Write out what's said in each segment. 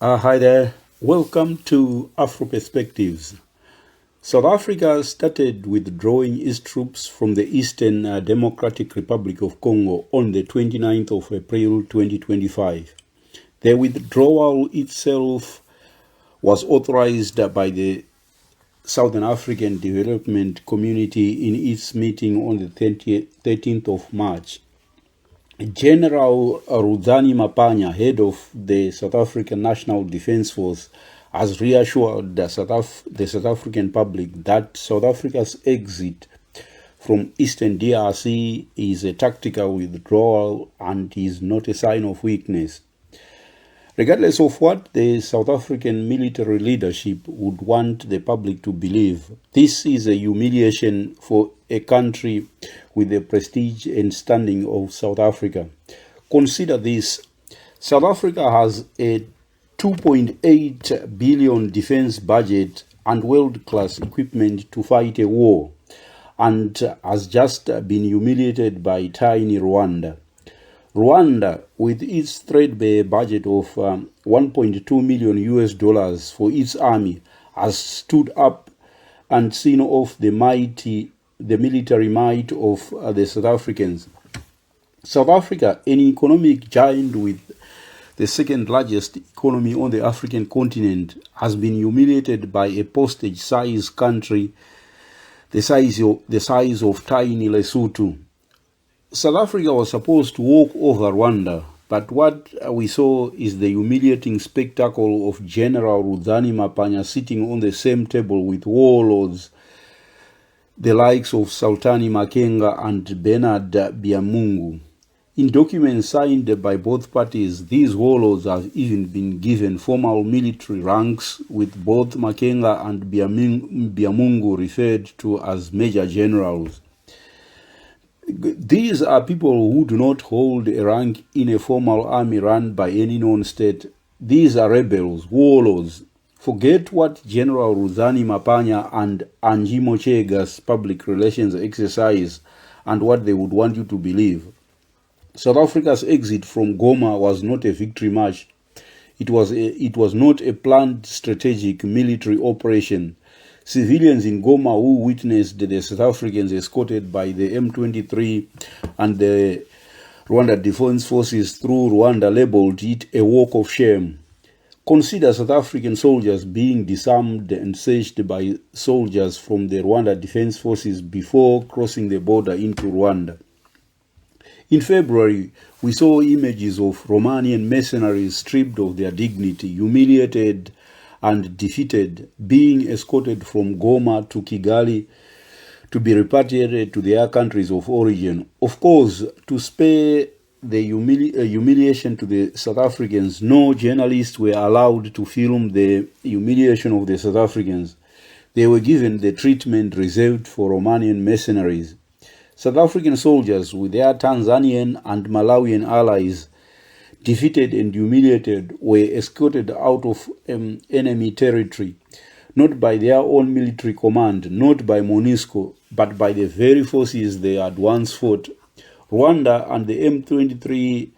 Hi there. Welcome to Afro Perspectives. South Africa started withdrawing its troops from the Eastern Democratic Republic of Congo on the 29th of April 2025. The withdrawal itself was authorized by the Southern African Development Community in its meeting on the 13th of March. General Rwanda Mapanya, head of the South African National Defence Force, has reassured the South African public that South Africa's exit from Eastern DRC is a tactical withdrawal and is not a sign of weakness. Regardless of what the South African military leadership would want the public to believe, this is a humiliation for a country with the prestige and standing of South Africa. Consider this. South Africa has a 2.8 billion defense budget and world-class equipment to fight a war, and has just been humiliated by tiny Rwanda. Rwanda, with its threadbare budget of 1.2 million US dollars for its army, has stood up and seen off the military might of the South Africans. South Africa, an economic giant with the second largest economy on the African continent, has been humiliated by a postage-sized country the size of tiny Lesotho. South Africa was supposed to walk over Rwanda, but what we saw is the humiliating spectacle of General Rwanda Mapanya sitting on the same table with warlords, the likes of Sultani Makenga and Bernard Biamungu. In documents signed by both parties, these warlords have even been given formal military ranks, with both Makenga and Biamungu referred to as major generals. These are people who do not hold a rank in a formal army run by any known state. These are rebels, warlords. Forget what General Rwanda Mapanya and Angie Mochega's public relations exercise and what they would want you to believe. South Africa's exit from Goma was not a victory march. It was not a planned strategic military operation. Civilians in Goma who witnessed the South Africans escorted by the M23 and the Rwanda Defense Forces through Rwanda labeled it a walk of shame. Consider South African soldiers being disarmed and searched by soldiers from the Rwanda Defense Forces before crossing the border into Rwanda. In February, we saw images of Romanian mercenaries stripped of their dignity, humiliated and defeated, being escorted from Goma to Kigali to be repatriated to their countries of origin. Of course, to spare the humiliation to the South Africans, no journalists were allowed to film the humiliation of the South Africans. They were given the treatment reserved for Romanian mercenaries. South African soldiers, with their Tanzanian and Malawian allies, defeated and humiliated, were escorted out of enemy territory, not by their own military command, not by MONUSCO, but by the very forces they had once fought. Rwanda and the M23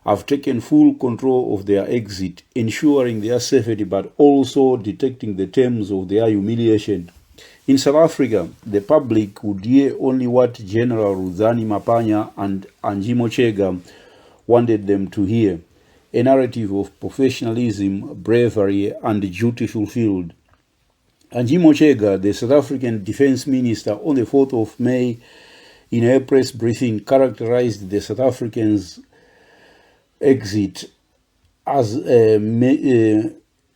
have taken full control of their exit, ensuring their safety but also detecting the terms of their humiliation. In South Africa, the public would hear only what General Rwanda Mapanya and Angie Mochega wanted them to hear, a narrative of professionalism, bravery, and duty fulfilled. Angie Mochega, the South African Defense Minister, on the 4th of May, in her press briefing, characterized the South Africans' exit as a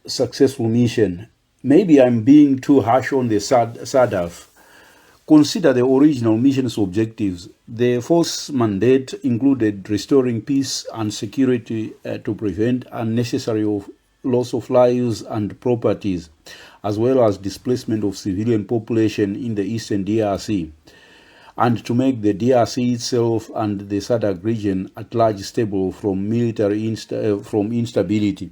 successful mission. Maybe I'm being too harsh on the SADF. Consider the original mission's objectives. The force mandate included restoring peace and security to prevent unnecessary loss of lives and properties, as well as displacement of civilian population in the Eastern DRC, and to make the DRC itself and the SADC region at large stable from instability.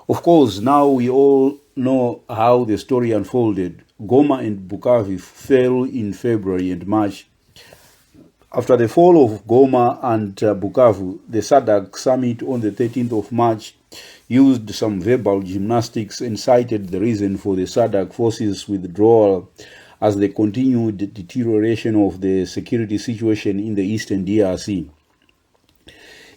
Of course, now we all know how the story unfolded. Goma and Bukavu fell in February and March, After the fall of Goma and Bukavu, the SADC summit on the 13th of March used some verbal gymnastics and cited the reason for the SADC forces' withdrawal as the continued deterioration of the security situation in the eastern DRC.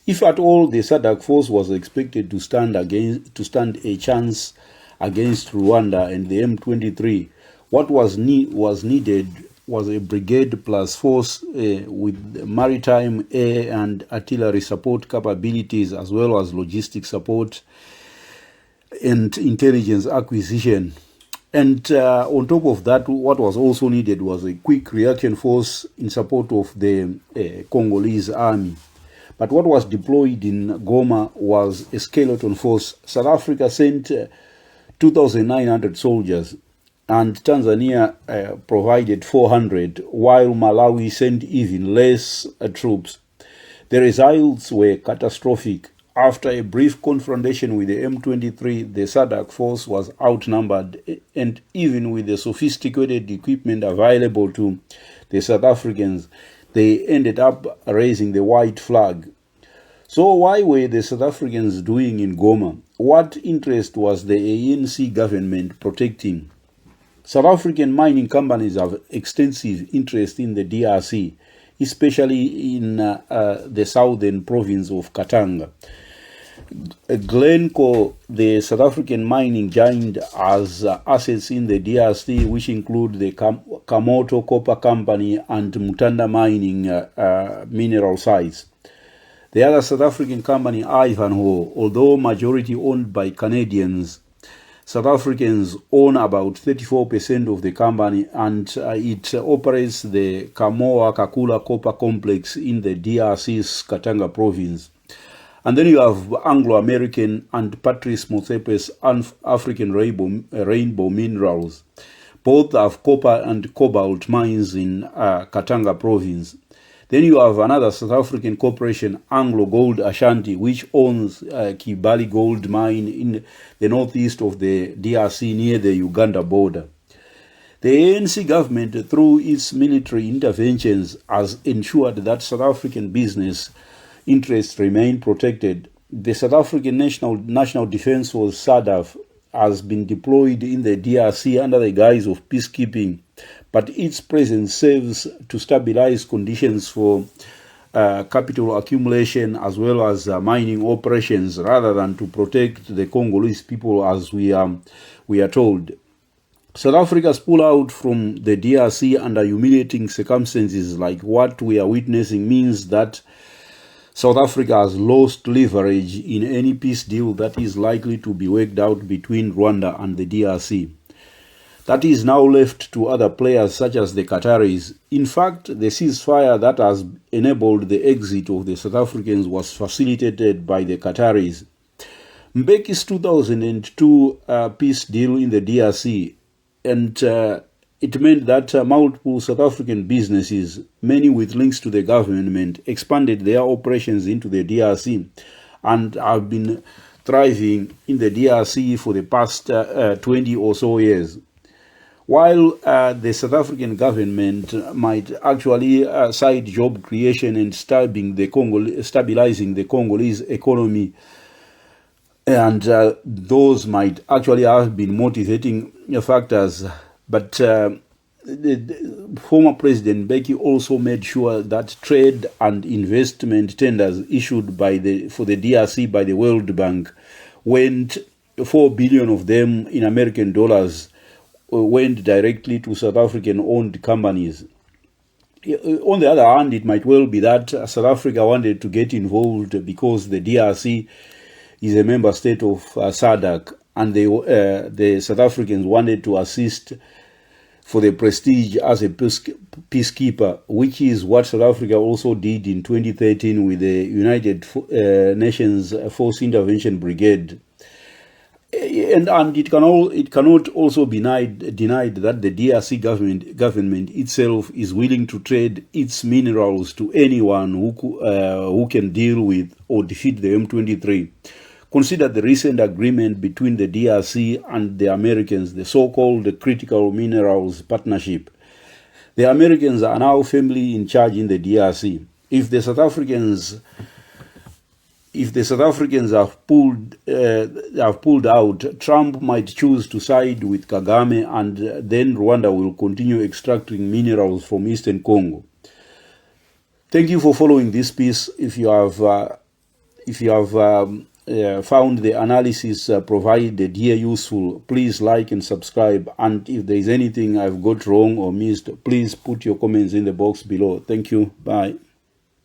If at all the SADC force was expected to stand a chance against Rwanda and the M23, what was needed was a brigade plus force with maritime, air and artillery support capabilities, as well as logistic support and intelligence acquisition. And on top of that, what was also needed was a quick reaction force in support of the Congolese army. But what was deployed in Goma was a skeleton force. South Africa sent 2,900 soldiers, and Tanzania provided 400, while Malawi sent even less troops. The results were catastrophic. After a brief confrontation with the M23, the SADC force was outnumbered, and even with the sophisticated equipment available to the South Africans, they ended up raising the white flag. So why were the South Africans doing in Goma? What interest was the ANC government protecting? South African mining companies have extensive interest in the DRC, especially in the southern province of Katanga. Glencore, the South African mining giant, has assets in the DRC, which include the Kamoto Copper Company and Mutanda Mining mineral sites. The other South African company, Ivanhoe, although majority owned by Canadians, South Africans own about 34% of the company, and it operates the Kamoa Kakula Copper Complex in the DRC's Katanga province. And then you have Anglo-American and Patrice Motsepe's African Rainbow Minerals. Both have copper and cobalt mines in Katanga province. Then you have another South African corporation, Anglo Gold Ashanti, which owns Kibali Gold Mine in the northeast of the DRC near the Uganda border. The ANC government, through its military interventions, has ensured that South African business interests remain protected. The South African National Defence Force, SADF, has been deployed in the DRC under the guise of peacekeeping, but its presence serves to stabilize conditions for capital accumulation as well as mining operations, rather than to protect the Congolese people, as we are told. South Africa's pull out from the DRC under humiliating circumstances like what we are witnessing means that South Africa has lost leverage in any peace deal that is likely to be worked out between Rwanda and the DRC. That is now left to other players such as the Qataris. In fact, the ceasefire that has enabled the exit of the South Africans was facilitated by the Qataris. Mbeki's 2002 peace deal in the DRC, and it meant that multiple South African businesses, many with links to the government, expanded their operations into the DRC and have been thriving in the DRC for the past 20 or so years. While the South African government might actually cite job creation and stabilizing the Congolese economy, and those might actually have been motivating factors, but the former President Mbeki also made sure that trade and investment tenders issued for the DRC by the World Bank went, 4 billion of them in American dollars, went directly to South African-owned companies. On the other hand, it might well be that South Africa wanted to get involved because the DRC is a member state of SADC, and the South Africans wanted to assist for the prestige as a peacekeeper, which is what South Africa also did in 2013 with the United Nations Force Intervention Brigade. And it cannot also be denied that the DRC government itself is willing to trade its minerals to anyone who can deal with or defeat the M23. Consider the recent agreement between the DRC and the Americans, the so-called Critical Minerals Partnership. The Americans are now firmly in charge in the DRC. If the South Africans have pulled out, Trump might choose to side with Kagame, and then Rwanda will continue extracting minerals from Eastern Congo. Thank you for following this piece. If you have found the analysis provided here useful, please like and subscribe. And if there is anything I've got wrong or missed, please put your comments in the box below. Thank you. Bye.